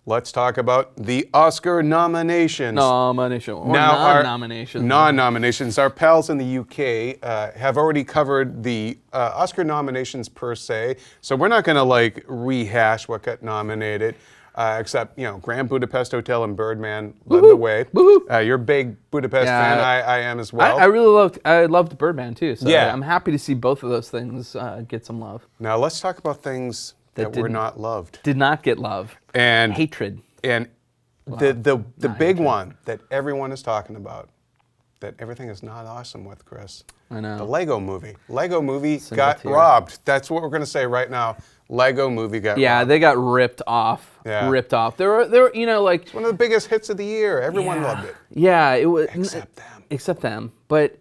let's talk about the Oscar nominations. Or non-nominations. Non-nominations. Our pals in the UK have already covered the Oscar nominations per se, so we're not going to like rehash what got nominated. Except, Grand Budapest Hotel and Birdman led the way. You're a big Budapest fan. I am as well. I loved Birdman too. So I'm happy to see both of those things get some love. Now let's talk about things that were not loved. Did not get love. And hatred. And the big one that everyone is talking about, that everything is not awesome with, Chris. I know. The Lego movie. Lego movie got robbed. That's what we're going to say right now. Lego movie got robbed. Yeah, they got ripped off. Yeah. Ripped off. They were, like... It's one of the biggest hits of the year. Everyone loved it. Yeah, it was... Except them. But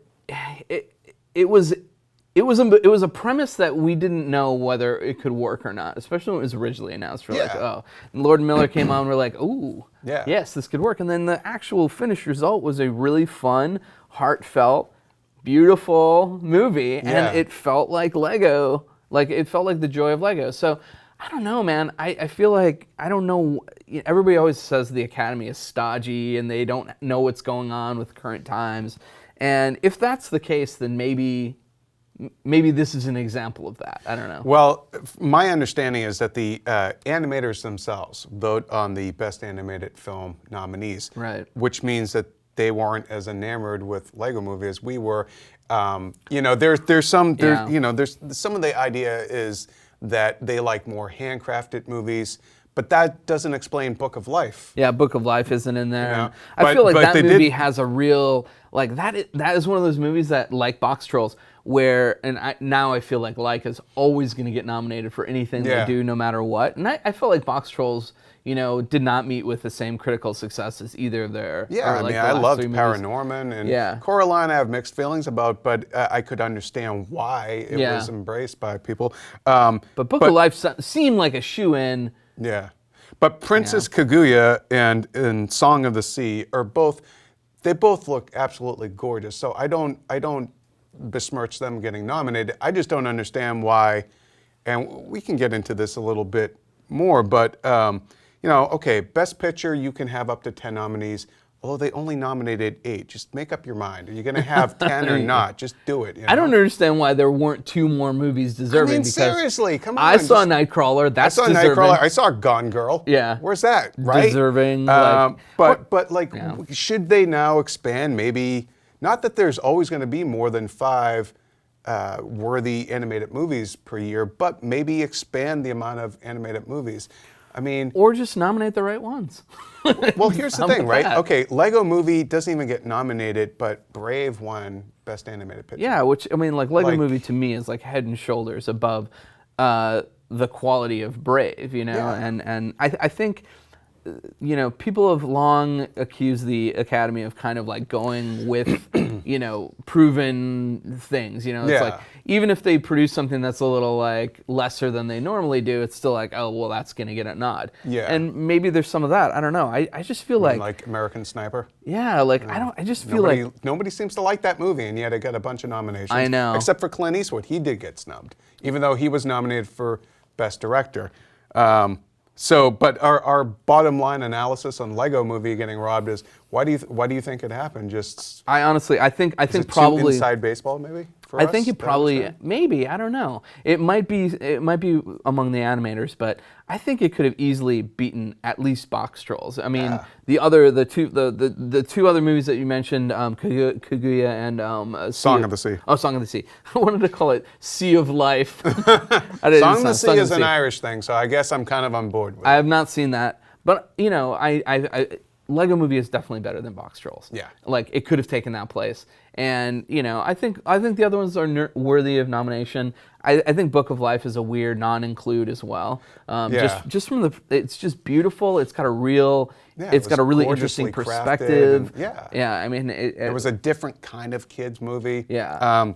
it was a premise that we didn't know whether it could work or not, especially when it was originally announced. We're like, oh. And Lord and Miller came out and we're like, ooh, yes, this could work. And then the actual finished result was a really fun, heartfelt, beautiful movie. And it felt like Lego. Like, it felt like the joy of Lego. So, I don't know, man. I feel like, I don't know. Everybody always says the Academy is stodgy and they don't know what's going on with current times. And if that's the case, then maybe this is an example of that. I don't know. Well, my understanding is that the animators themselves vote on the Best Animated Film nominees. Right. Which means that they weren't as enamored with Lego Movie as we were. There's some of the idea is that they like more handcrafted movies, but that doesn't explain Book of Life. Yeah, Book of Life isn't in there. I feel like that movie has a real, like, that is one of those movies that, like Box Trolls, where, now I feel like Laika's always going to get nominated for anything they do, no matter what. And I felt like Box Trolls, did not meet with the same critical success as either of their. Yeah, I loved Paranorman and Coraline. I have mixed feelings about, but I could understand why it was embraced by people. But Book of Life seemed like a shoe-in. Yeah, but Princess Kaguya and Song of the Sea are both look absolutely gorgeous. So I don't besmirch them getting nominated. I just don't understand why, and we can get into this a little bit more, but okay, Best Picture, you can have up to 10 nominees. Although they only nominated 8. Just make up your mind. Are you going to have 10 or not? Just do it. I don't understand why there weren't 2 more movies deserving. Seriously, come on. I saw Nightcrawler. That's deserving. Nightcrawler. I saw Gone Girl. Yeah. Where's that? Right? Deserving. Should they now expand? Maybe, not that there's always going to be more than 5 worthy animated movies per year, but maybe expand the amount of animated movies. I mean, or just nominate the right ones. Well, here's the thing, right? Okay, Lego Movie doesn't even get nominated, but Brave won Best Animated Picture. Yeah, which, Lego Movie to me is like head and shoulders above the quality of Brave, and I think, people have long accused the Academy of kind of like going with, proven things. It's like, even if they produce something that's a little like lesser than they normally do, it's still like, oh, well, that's going to get a nod. Yeah. And maybe there's some of that. I don't know. I just feel like American Sniper. Yeah, I just feel like nobody seems to like that movie, and yet it got a bunch of nominations. I know. Except for Clint Eastwood. He did get snubbed, even though he was nominated for Best Director. But our bottom line analysis on Lego Movie getting robbed is, why do you think it happened? I think probably too inside baseball, maybe. I think it probably, maybe, I don't know. It might be among the animators, but I think it could have easily beaten at least Box Trolls. I mean, the two other movies that you mentioned, Kaguya and Song of the Sea. Oh, Song of the Sea. I wanted to call it Sea of Life. Song of the Sea is an Irish thing, so I guess I'm kind of on board with it. I have not seen that, but Lego Movie is definitely better than Box Trolls. Yeah. Like, it could have taken that place. And, I think the other ones are worthy of nomination. I think Book of Life is a weird non-include as well. Just from it's just beautiful. It's got a real, it's got a really interesting perspective. It was a different kind of kids movie. Yeah.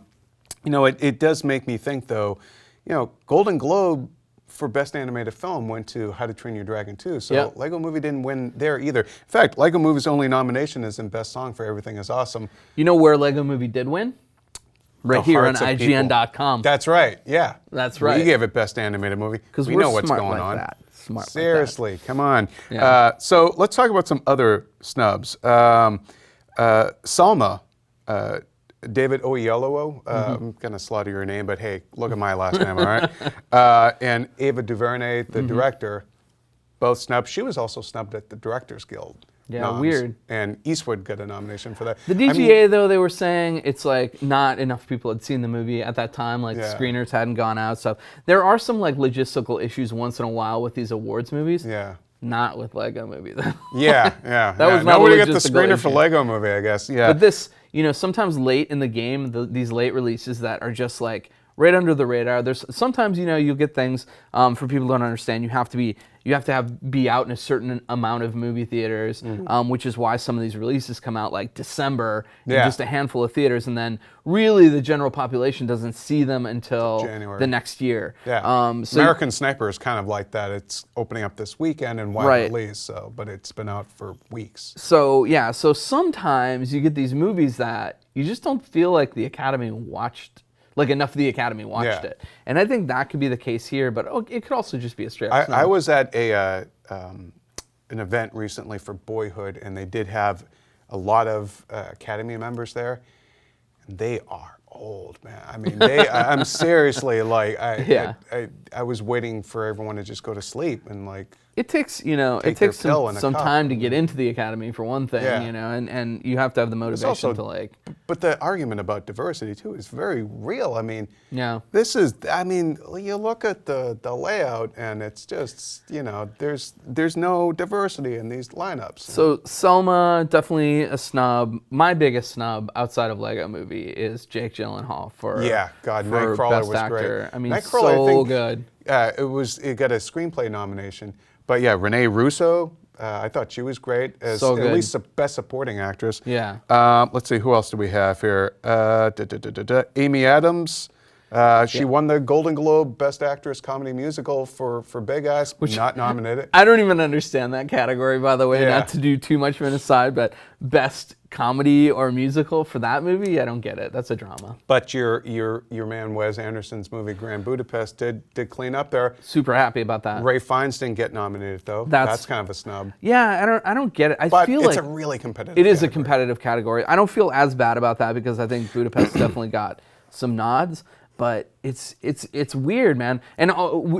It does make me think, though, Golden Globe for Best Animated Film went to How to Train Your Dragon 2, so Lego Movie didn't win there either. In fact, Lego Movie's only nomination is in Best Song for Everything Is Awesome. You know where Lego Movie did win? Right here on IGN.com. That's right, yeah. That's right. We gave it Best Animated Movie. Because we we're know what's smart going like on. That. smart. Seriously, like that. come on. Yeah. So let's talk about some other snubs. Salma, David Oyelowo, I'm going to slaughter your name, but hey, look at my last name, all right? And Ava DuVernay, the director, both snubbed. She was also snubbed at the Directors Guild. Yeah, noms, weird. And Eastwood got a nomination for that. The DGA, though, they were saying it's like not enough people had seen the movie at that time. Like screeners hadn't gone out. So there are some like logistical issues once in a while with these awards movies. Yeah. Not with Lego Movie, though. Yeah. That was not nobody a got the screener for Lego Movie, I guess. Yeah. But this, sometimes late in the game, these late releases that are just like right under the radar. There's sometimes you'll get things for people who don't understand. You have to be out in a certain amount of movie theaters, which is why some of these releases come out like December in just a handful of theaters, and then really the general population doesn't see them until January. the next year. Yeah. So American Sniper is kind of like that. It's opening up this weekend and wide release, but it's been out for weeks. So sometimes you get these movies that you just don't feel like the Academy watched. Like enough of the Academy watched it, and I think that could be the case here. But it could also just be a straight up snub. I was at an event recently for Boyhood, and they did have a lot of Academy members there. And they are old, man. I mean, I'm seriously like, I was waiting for everyone to just go to sleep and like. It takes some time to get into the Academy for one thing, and you have to have the motivation to like. But the argument about diversity too is very real. I mean, this is. I mean, you look at the layout, and it's just there's no diversity in these lineups. So Selma, definitely a snub. My biggest snub outside of Lego Movie is Jake Gyllenhaal for Nightcrawler Best was Actor. great. I mean, Nightcrawler, so good. It got a screenplay nomination. But yeah, Renee Russo, I thought she was great as at least the Best Supporting Actress. Yeah. Let's see, who else do we have here? Amy Adams. She won the Golden Globe Best Actress Comedy Musical for Big Ass, not nominated. I don't even understand that category, by the way, not to do too much of an aside, but Best Comedy or Musical for that movie, I don't get it. That's a drama. But your man Wes Anderson's movie Grand Budapest did clean up there. Super happy about that. Ray Fiennes didn't get nominated though. That's kind of a snub. Yeah, I don't get it. I feel it's like a really competitive. It is a competitive category. I don't feel as bad about that because I think Budapest definitely got some nods. But it's weird, man, and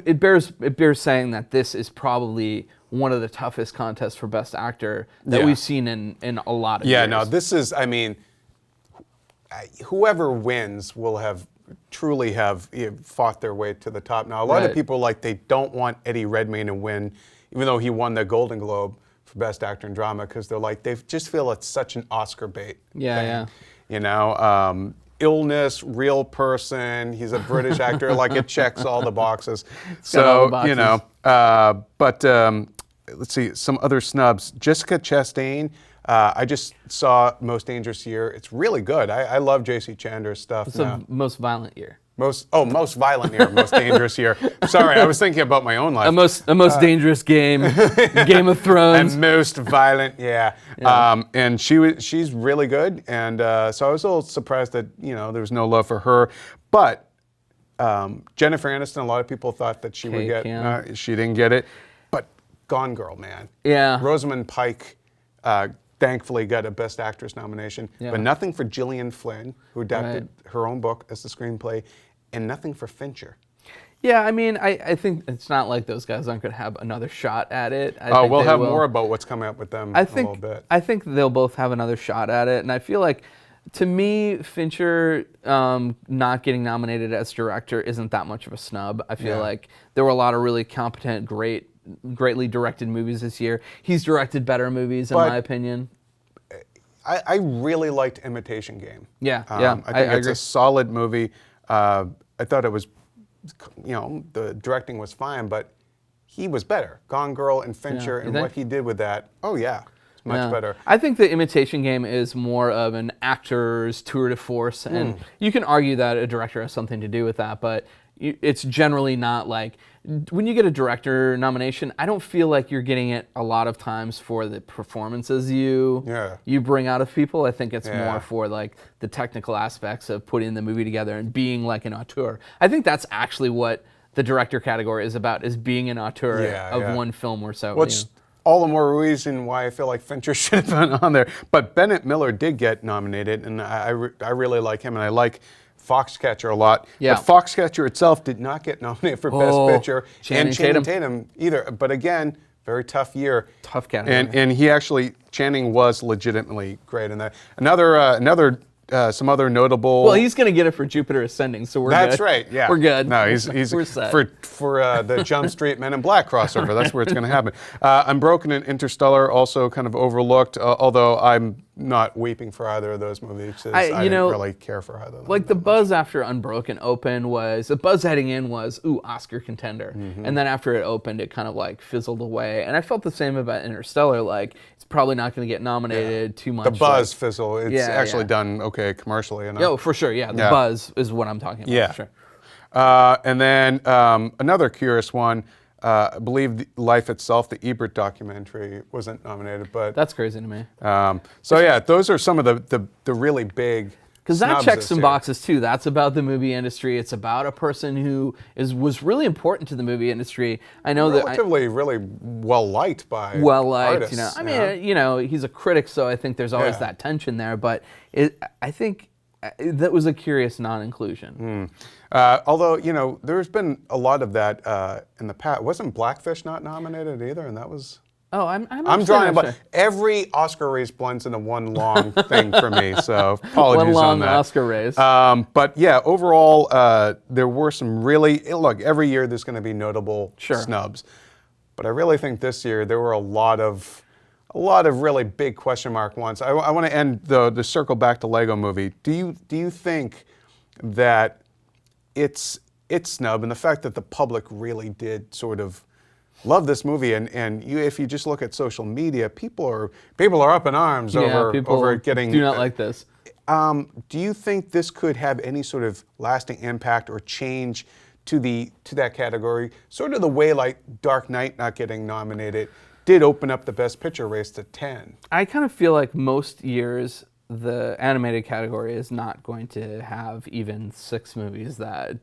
it bears saying that this is probably one of the toughest contests for Best Actor that we've seen in a lot of years. Yeah, no, this is. I mean, whoever wins will have truly fought their way to the top. Now, a lot of people they don't want Eddie Redmayne to win, even though he won the Golden Globe for Best Actor in Drama, because they just feel it's such an Oscar bait. Yeah. Illness, real person. He's a British actor. It checks all the boxes. But let's see some other snubs. Jessica Chastain. I just saw Most Dangerous Year. It's really good. I love J.C. Chandra's stuff. It's the Most Violent Year. Most violent year, most dangerous year. Sorry, I was thinking about my own life. A most dangerous game, Game of Thrones. And most violent, and she's really good, and so I was a little surprised that there was no love for her. But Jennifer Aniston, a lot of people thought that she would get. She didn't get it. But Gone Girl, man. Yeah. Rosamund Pike. Thankfully got a Best Actress nomination, but nothing for Gillian Flynn, who adapted her own book as the screenplay, and nothing for Fincher. Yeah, I mean, I think it's not like those guys aren't going to have another shot at it. We'll have more about what's coming up with them in a little bit. I think they'll both have another shot at it, and I feel like, to me, Fincher not getting nominated as director isn't that much of a snub. I feel like there were a lot of really competent, greatly directed movies this year. He's directed better movies, in my opinion. I really liked Imitation Game. I think it's a solid movie. I thought it was, the directing was fine, but he was better. Gone Girl and Fincher and what he did with that. Oh yeah, it's much better. I think the Imitation Game is more of an actor's tour de force, and you can argue that a director has something to do with that, but it's generally not like, when you get a director nomination, I don't feel like you're getting it a lot of times for the performances you bring out of people. I think it's more for the technical aspects of putting the movie together and being like an auteur. I think that's actually what the director category is about, is being an auteur of one film or so. Which all the more reason why I feel like Fincher should have been on there. But Bennett Miller did get nominated, and I really like him, and I like Foxcatcher a lot. Yeah. But Foxcatcher itself did not get nominated for Best Picture. Channing Tatum either. But again, very tough year. Tough category. And he actually, Channing was legitimately great in that. Some other notable. Well, he's going to get it for Jupiter Ascending, so we're good. That's right. Yeah, we're good. No, he's we're set. for the Jump Street Men in Black crossover. That's where it's going to happen. Unbroken and Interstellar also kind of overlooked, although I'm not weeping for either of those movies. I didn't really care for either of them. Like the buzz after Unbroken opened was, the buzz heading in was, ooh, Oscar contender. And then after it opened, it kind of like fizzled away. And I felt the same about Interstellar. Like, it's probably not going to get nominated too much. The buzz fizzle. It's actually done okay commercially enough. Oh, for sure. Yeah, the buzz is what I'm talking about. Yeah. For sure. And then another curious one. I believe Life Itself, the Ebert documentary, wasn't nominated, but that's crazy to me. So yeah, those are some of the really big. Because that checks some boxes too. That's about the movie industry. It's about a person who was really important to the movie industry. I know relatively really well liked by artists, you know. I mean, he's a critic, so I think there's always that tension there. But I think that was a curious non-inclusion. Although, there's been a lot of that in the past. Wasn't Blackfish not nominated either? And that was. Oh, I'm drawing about every Oscar race blends into one long thing for me. So apologies on that. One long Oscar race. But yeah, overall, there were some really look. Every year there's going to be notable snubs, but I really think this year there were a lot of really big question mark ones. I want to end the circle back to Lego Movie. Do you think that it's snub, and the fact that the public really did sort of love this movie, and if you just look at social media, people are up in arms over getting. Do not like this. Do you think this could have any sort of lasting impact or change to that category? Sort of the way like Dark Knight not getting nominated did open up the Best Picture race to 10. I kind of feel like most years the animated category is not going to have even 6 movies that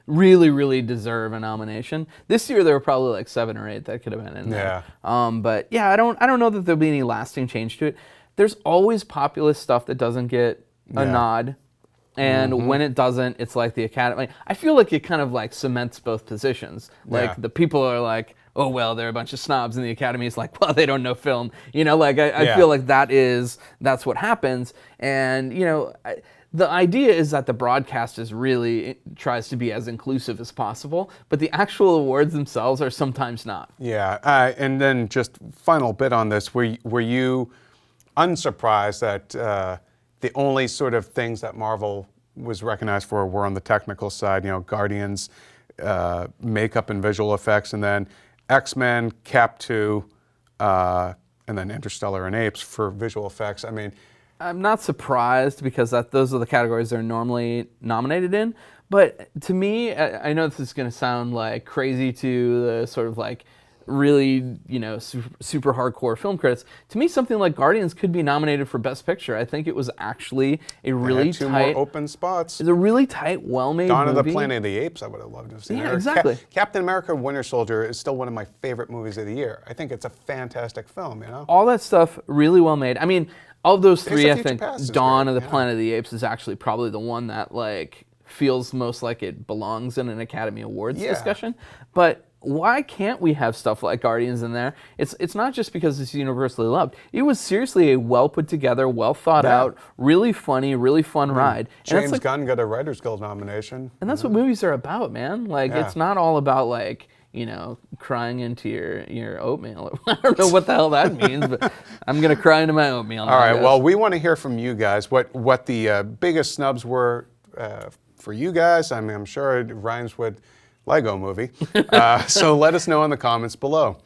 really, really deserve a nomination. This year there were probably like 7 or 8 that could have been in there. But yeah, I don't know that there'll be any lasting change to it. There's always populist stuff that doesn't get a nod. And when it doesn't, it's like the Academy. I feel like it kind of like cements both positions. Like the people are like, oh, well, they're a bunch of snobs, and the Academy is like, well, they don't know film. Like I feel like that's what happens. And, the idea is that the broadcast tries to be as inclusive as possible, but the actual awards themselves are sometimes not. Yeah, and then just final bit on this, were you unsurprised that the only sort of things that Marvel was recognized for were on the technical side, Guardians, makeup and visual effects, and then X-Men, Cap 2, and then Interstellar and Apes for visual effects. I mean, I'm not surprised because those are the categories they're normally nominated in. But to me, I know this is going to sound like crazy to the sort of like really, super hardcore film critics. To me, something like Guardians could be nominated for Best Picture. I think it was actually a really two tight, more open spots. It's a really tight, well-made Dawn movie. of the Planet of the Apes, I would have loved to have seen. Yeah, exactly. Captain America: Winter Soldier is still one of my favorite movies of the year. I think it's a fantastic film. All that stuff really well made. I mean, of those 3, I think Dawn of the Planet of the Apes is actually probably the one that like feels most like it belongs in an Academy Awards discussion. But why can't we have stuff like Guardians in there? It's not just because it's universally loved. It was seriously a well put together, well thought out, really funny, really fun ride. James Gunn got a Writers Guild nomination. And that's what movies are about, man. Like it's not all about like, crying into your oatmeal. I don't know what the hell that means, but I'm gonna cry into my oatmeal. All right. Well, we want to hear from you guys. What the biggest snubs were for you guys. I mean, I'm sure it rhymes with Lego Movie. So let us know in the comments below.